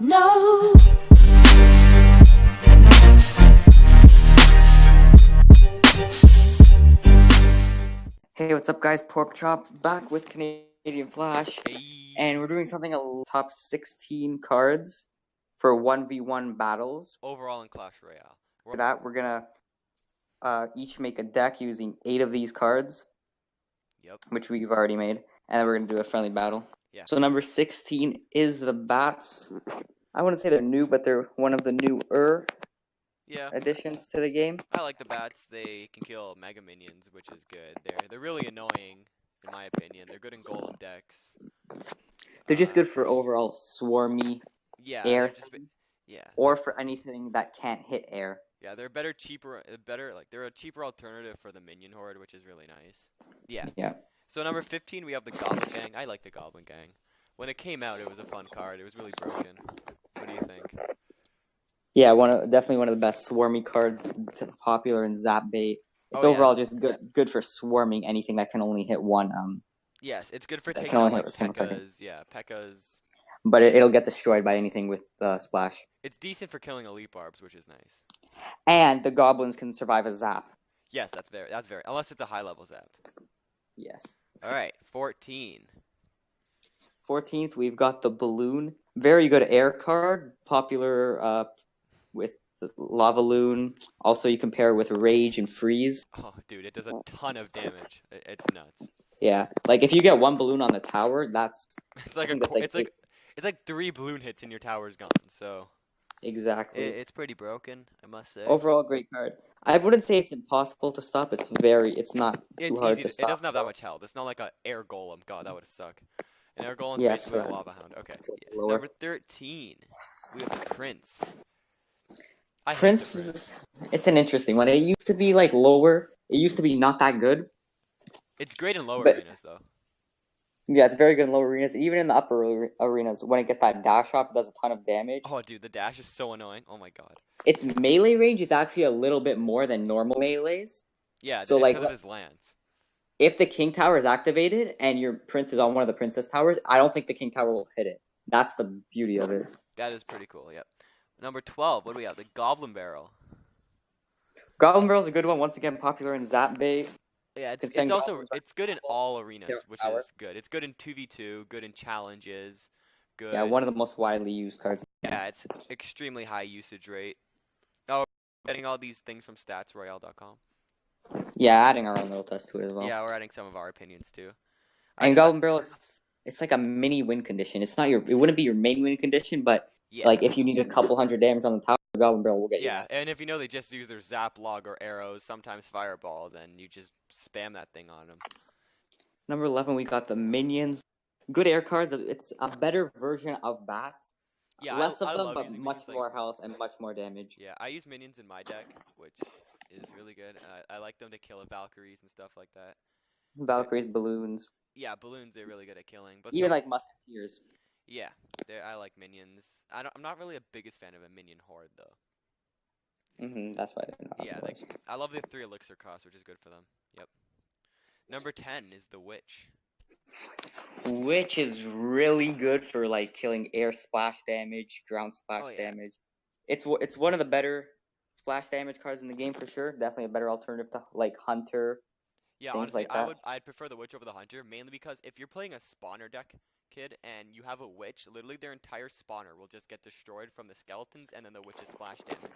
No. Hey, what's up, guys? Pork Chop back with Canadian Flash, and we're Hey. doing something top 16 cards for 1v1 battles. Overall in Clash Royale. For that, we're gonna each make a deck using 8 of these cards, Yep. which we've already made, and then we're gonna do a friendly battle. Yeah. So number 16 is the Bats. I wouldn't say they're new, but they're one of the newer Yeah. additions to the game. I like the bats. They can kill mega minions, which is good. They're really annoying, in my opinion. They're good in golem decks. They're just good for overall swarmy Yeah, air they're just yeah. or for anything that can't hit air. Yeah, they're better, cheaper, they're a cheaper alternative for the minion horde, which is really nice. Yeah. Yeah. So number 15, we have the Goblin Gang. I like the Goblin Gang. When it came out, it was a fun card. It was really broken. What do you think? Yeah, definitely one of the best swarmy cards, popular in Zap Bait. It's Oh, overall yes. just good for swarming anything that can only hit one. Yes, it's good for That taking can out only like hit a single target. P.E.K.K.A.s. Yeah, P.E.K.K.A.s. But it'll get destroyed by anything with splash. It's decent for killing elite barbs, which is nice. And the goblins can survive a zap. Yes, that's very unless it's a high level zap. Yes. All right, 14. 14th, we've got the balloon. Very good air card, popular with the lava loon. Also, you compare with rage and freeze. Oh, dude, it does a ton of damage. It's nuts. Yeah, like if you get one balloon on the tower, that's It's like I think that's like it's like 3 balloon hits and your tower's gone. So exactly. it's pretty broken, I must say. Overall, great card. I wouldn't say it's impossible to stop. It's not too It's hard easy. to It stop. doesn't have that So much health. It's not like a air golem. God, that would suck. An air golem's yes, basically a lava hound. Okay. it's a Yeah. little lower. Number 13, we have the Prince. I hate the Prince Prince. it's an interesting one. It used to be like lower. It used to be not that good, It's great in lower but arenas though. yeah, it's very good in lower arenas. Even in the upper arenas, when it gets that dash up, it does a ton of damage. Oh, dude, the dash is so annoying. Oh my god. Its melee range is actually a little bit more than normal melees. Yeah, So it's like, because of his lance. if the king tower is activated and your prince is on one of the princess towers, I don't think the king tower will hit it. That's the beauty of it. That is pretty cool. Yep. Number 12. What do we have? The Goblin Barrel. Goblin Barrel is a good one. Once again, popular in Zap Bait. Yeah, Can it's send also goblins it's good in all their arenas, which power. is good. It's good in 2v2, good in challenges, Yeah, good. one of the most widely used cards. Yeah, it's extremely high usage rate. Oh, getting all these things from statsroyale.com. Yeah, adding our own little touch to it as well. Yeah, we're adding some of our opinions too. And Goblin Barrel it's like a mini win condition. It wouldn't be your main win condition, but Yeah. like if you need a couple hundred damage on the tower, Goblin Barrel will get you Yeah, that. and if you know they just use their zap log or arrows, sometimes fireball, then you just spam that thing on them. Number 11, we got the minions. Good air cards. It's a better version of bats. Yeah, Less of I them, love but using much minions, like, more health and much more damage. yeah, I use minions in my deck, which is really good. I like them to kill Valkyries and stuff like that. Valkyries, balloons, Yeah, balloons they're really good at killing. But even so like musketeers. yeah, I like minions. I'm not really a biggest fan of a minion horde though. That's why they're not Yeah, on the like list. I love the 3 elixir cost, which is good for them. Yep. Number 10 is the witch. Which is really good for like killing air splash damage, ground splash Oh yeah. damage. It's one of the better splash damage cards in the game for sure. Definitely a better alternative to like Hunter, Yeah, things honestly, like that. I'd prefer the witch over the hunter, mainly because if you're playing a spawner deck, kid, and you have a witch, literally their entire spawner will just get destroyed from the skeletons and then the witch's splash damage.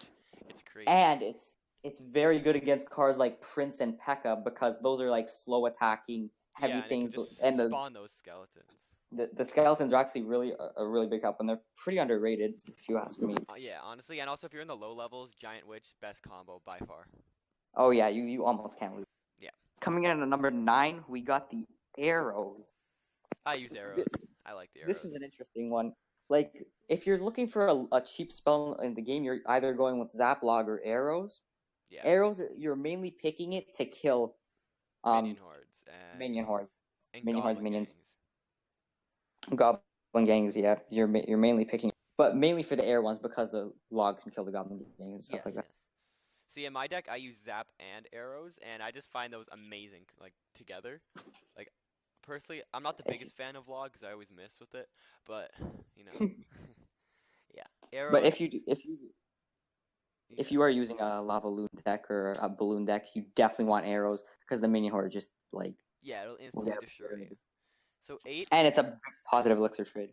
It's crazy. And it's very good against cards like Prince and P.E.K.K.A. because those are like slow attacking, heavy Yeah, and it can things, just and spawn those skeletons. the skeletons are actually really a really big help, and they're pretty underrated if you ask me. Yeah, honestly, and also if you're in the low levels, giant witch best combo by far. Oh yeah, you almost can't lose. Yeah. Coming in at number 9, we got the arrows. I use arrows. I like the arrows. This is an interesting one. Like, if you're looking for a cheap spell in the game, you're either going with Zaplog or arrows. Yeah. Arrows, you're mainly picking it to kill Minion hordes and minion hordes, goblin minions, gangs. goblin gangs. Yeah, you're mainly picking, but mainly for the air ones because the log can kill the goblin gangs and stuff like that. Yes. See, in my deck, I use zap and arrows, and I just find those amazing, like, together. Like, personally, I'm not the biggest fan of log because I always miss with it, but, you know, yeah. But arrows. if Yeah. you are using a lava loon deck or a balloon deck, you definitely want arrows because the minion horde just like Yeah, it'll will instantly get destroy you. obliterated. So 8. And it's a positive elixir trade.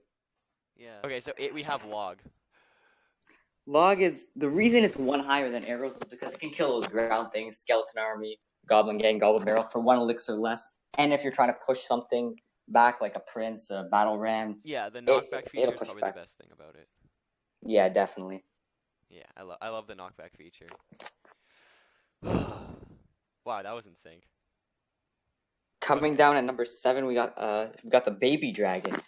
Yeah. Okay, so 8 we have log. Log is the reason it's one higher than arrows is because it can kill those ground things, skeleton army, goblin gang, goblin barrel for one elixir less. And if you're trying to push something back like a prince, a battle ram, Yeah, the it knockback feature it'll is push it probably the back. best thing about it. Yeah, definitely. Yeah, I love the knockback feature. Wow, that was in sync. Coming Okay. down at number 7, we got the baby dragon.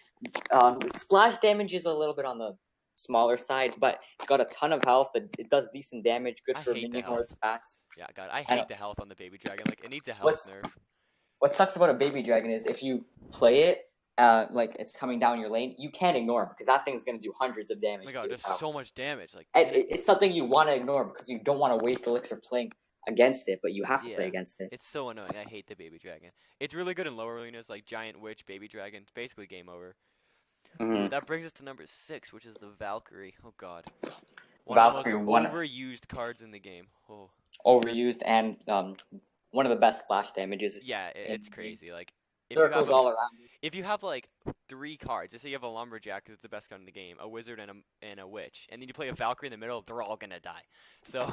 Splash damage is a little bit on the smaller side, but it's got a ton of health. It does decent damage. Good I for hate the minion health. horde spats. Yeah, God, I And hate the health on the baby dragon. Like, it needs a health what's nerf. what sucks about a baby dragon is if you play it, like it's coming down your lane, you can't ignore it because that thing's gonna do hundreds of Oh damage my to God, your does tower. so much damage. Like, And can it? it's something you want to ignore because you don't want to waste elixir playing against it, but you have to play Yeah. against it. It's so annoying. I hate the baby dragon. It's really good in lower arenas like giant witch, baby dragon. It's basically game over. Ooh, Mm-hmm. that brings us to number 6, which is the Valkyrie. Oh God, one of the most Valkyrie, one overused cards in the game. Oh. overused and one of the best splash damages Yeah, in it's the game. crazy. Like, if you have Circles a all around you. if you have like 3 cards, just say you have a lumberjack because it's the best card in the game, a wizard and a witch, and then you play a Valkyrie in the middle, they're all gonna die. So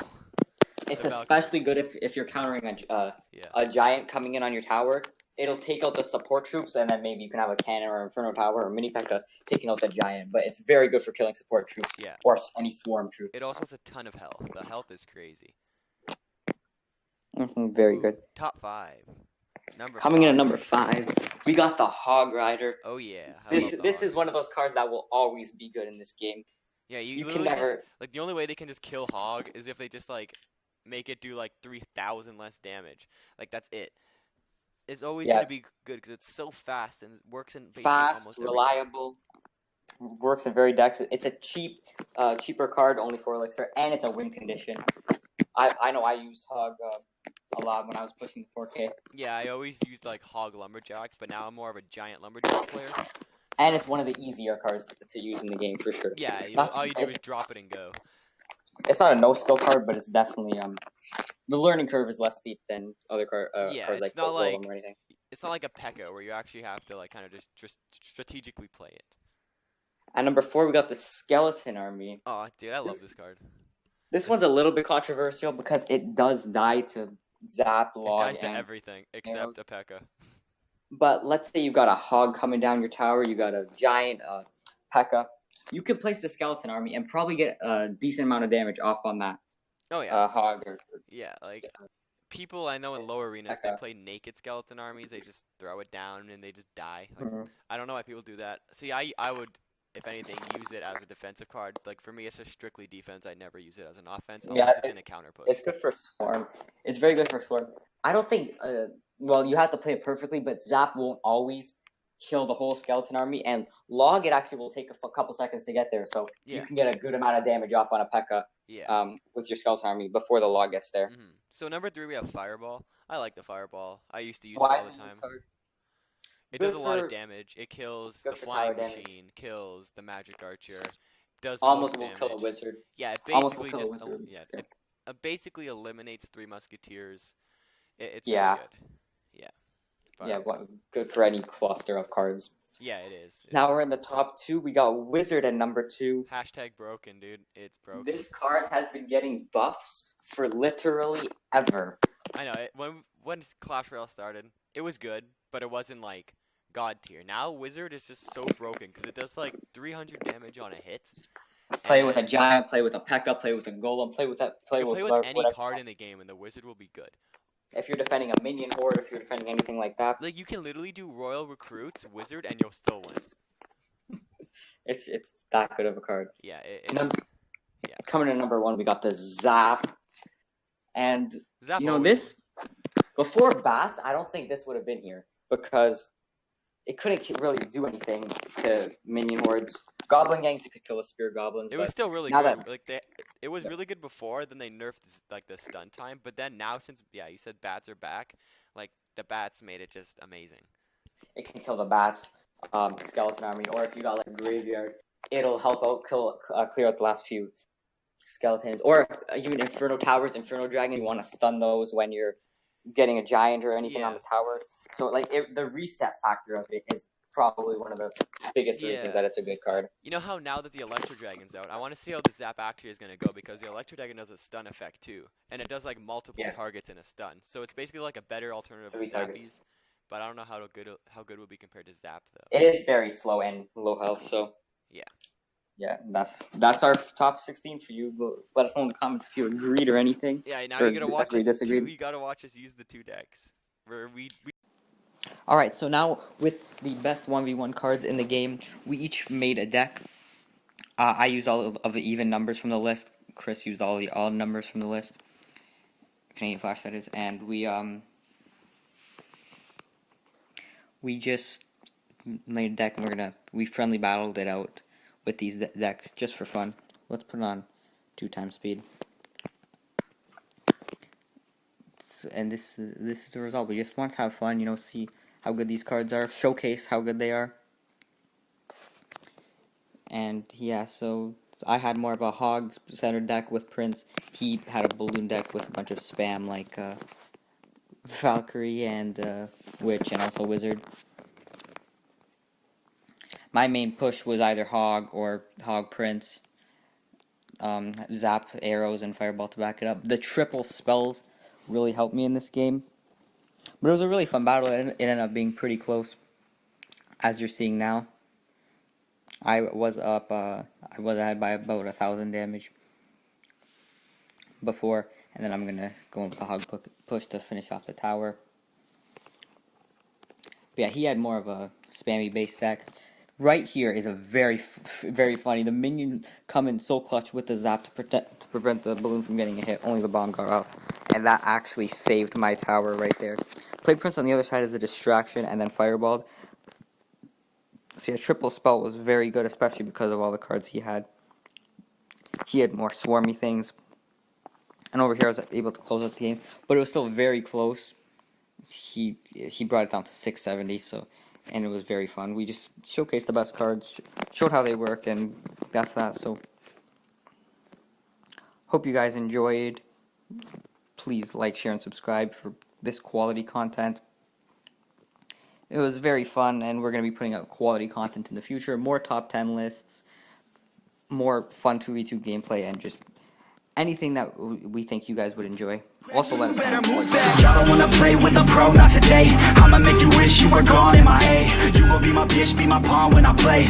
It's the Valkyrie, especially good if you're countering yeah, a giant coming in on your tower. It'll take out the support troops, and then maybe you can have a cannon or inferno tower or mini P.E.K.K.A. taking out the giant. But it's very good for killing support troops yeah. or any swarm It troops. also has a ton of health. The health is crazy. Very Ooh, good. top 5. Number Coming in at 5. number 5, we got the Hog Rider. Oh yeah, I This love the this hog. is one of those cards that will always be good in this game. Yeah, you You can literally just never. like the only way they can just kill hog is if they just like make it do like 3,000 less damage. Like that's it. It's always Yeah, gonna be good because it's so fast and it works in basically fast, almost every deck. reliable, works in very decks. It's a cheaper card, only 4 elixir, and it's a win condition. I know I used Hog a lot when I was pushing the 4K, Yeah, I always used like hog lumberjack, but now I'm more of a giant lumberjack player. and So it's one of the easier cards to use in the game for sure. yeah, Not, all you do is drop it and go. it's not a no skill card, but it's definitely the learning curve is less steep than other Yeah, cards like Golem or anything. it's not like a P.E.K.K.A. where you actually have to like kind of just strategically play it. At number 4, we got the Skeleton Army. Oh, dude, I love This this card. this This one's a little bit controversial because it does die to zap, it log, dies to and everything except arrows. a P.E.K.K.A. But let's say you got a hog coming down your tower, you got a giant P.E.K.K.A. You could place the Skeleton Army and probably get a decent amount of damage off on that Oh yeah, hog or yeah. Like people I know in lower arenas, they P.E.K.K.A. play naked skeleton armies. They just throw it down and they just die. Like Mhm. I don't know why people do that. See, I would, if anything, use it as a defensive card. Like for me, it's just strictly defense. I never use it as an offense Yeah, unless it's in a counter push. it's good for Swarm. It's very good for Swarm. I don't think, well, you have to play it perfectly, but Zap won't always kill the whole Skeleton Army, and Log, it actually will take a couple seconds to get there, so you Yeah, can get a good amount of damage off on a P.E.K.K.A. yeah. With your Skeleton Army before the Log gets there. So number 3 we have fireball. I like the fireball. I used to use it Why all the do you use time. card? It does Good a lot of for damage. It kills good the for tower flying damage. machine, kills the magic archer, does Almost most will kill a damage. wizard. Yeah, it Almost will basically kill a just wizard. yeah, it basically eliminates 3 musketeers. It's very Yeah, good. Yeah, yeah. fireball. Good for any cluster of cards. Yeah, it is. Now we're in the top 2. We got Wizard at number 2. Hashtag broken, dude. It's broken. This card has been getting buffs for literally ever. I know. When Clash Royale started, it was good, but it wasn't like god tier. Now Wizard is just so broken because it does like 300 damage on a hit. Play with a And giant, play with a P.E.K.K.A., play with a golem, play with that, you play can with play with any whatever. card in the game, and the Wizard will be good. If you're defending a minion horde, if you're defending anything like that, Like you can literally do Royal Recruits, Wizard, and you'll still win. it's that good of a card. Yeah, it's yeah. Coming in number 1, we got the Zap, and Zap you know always this before bats. I don't think this would have been here because it couldn't really do anything to minion hordes. Goblin gangs, it could kill the spear goblins. It but was still really now good. that Like it was really good before. Then they nerfed like the stun time. But then now, since you said bats are back, like the bats made it just amazing. it can kill the bats, skeleton army, or if you got like graveyard, it'll help out clear out the last few skeletons, or even Inferno Towers, Inferno Dragon. You want to stun those when you're getting a giant or anything on the tower. So like the reset factor of it is probably one of the biggest reasons that it's a good card. You know how now that the Electro Dragon's out, I want to see how the Zap actually is going to go, because the Electro Dragon does a stun effect too, and it does like multiple targets in a stun. So it's basically like a better alternative to Zappies, but I don't know how good it will be compared to Zap though. It is very slow and low health, so yeah, that's our top 16 for you. Let us know in the comments if you agreed or anything. Yeah, now you gotta watch us. You gotta watch us use the 2 decks. All right, so now with the best 1v1 cards in the game, we each made a deck. I used all of the even numbers from the list. Chris used all the odd numbers from the list. Canadian Flash, that is, and we just made a deck, and we friendly battled it out with these decks just for fun. Let's put it on 2x speed. And this is the result. We just want to have fun, see how good these cards are, showcase how good they are. And yeah, so I had more of a hog centered deck with Prince. He had a balloon deck with a bunch of spam like Valkyrie and Witch, and also Wizard. My main push was either Hog or Hog Prince. Zap, arrows, and Fireball to back it up. The triple spells really helped me in this game. But it was a really fun battle. It ended up being pretty close, as you're seeing now. I was ahead by about 1,000 damage before, and then I'm gonna go in with the Hog push to finish off the tower. But yeah, he had more of a spammy base deck. Right here is a very funny. The minion come in so clutch with the Zap to prevent the balloon from getting a hit. Only the bomb got off, and that actually saved my tower right there. Played Prince on the other side as a distraction, and then fireballed. See, a triple spell was very good, especially because of all the cards he had. He had more swarmy things, and over here I was able to close out the game, but it was still very close. He brought it down to 670, so. And it was very fun. We just showcased the best cards, showed how they work, and that's that. So, hope you guys enjoyed. Please like, share, and subscribe for this quality content. It was very fun, and we're going to be putting out quality content in the future. More top 10 lists, more fun 2v2 gameplay, and just anything that we think you guys would enjoy. Also, let us know. Y'all don't wanna play with a pro, not today. I'ma make you wish you were gone in my A. You gon' be my bitch, be my pawn when I play.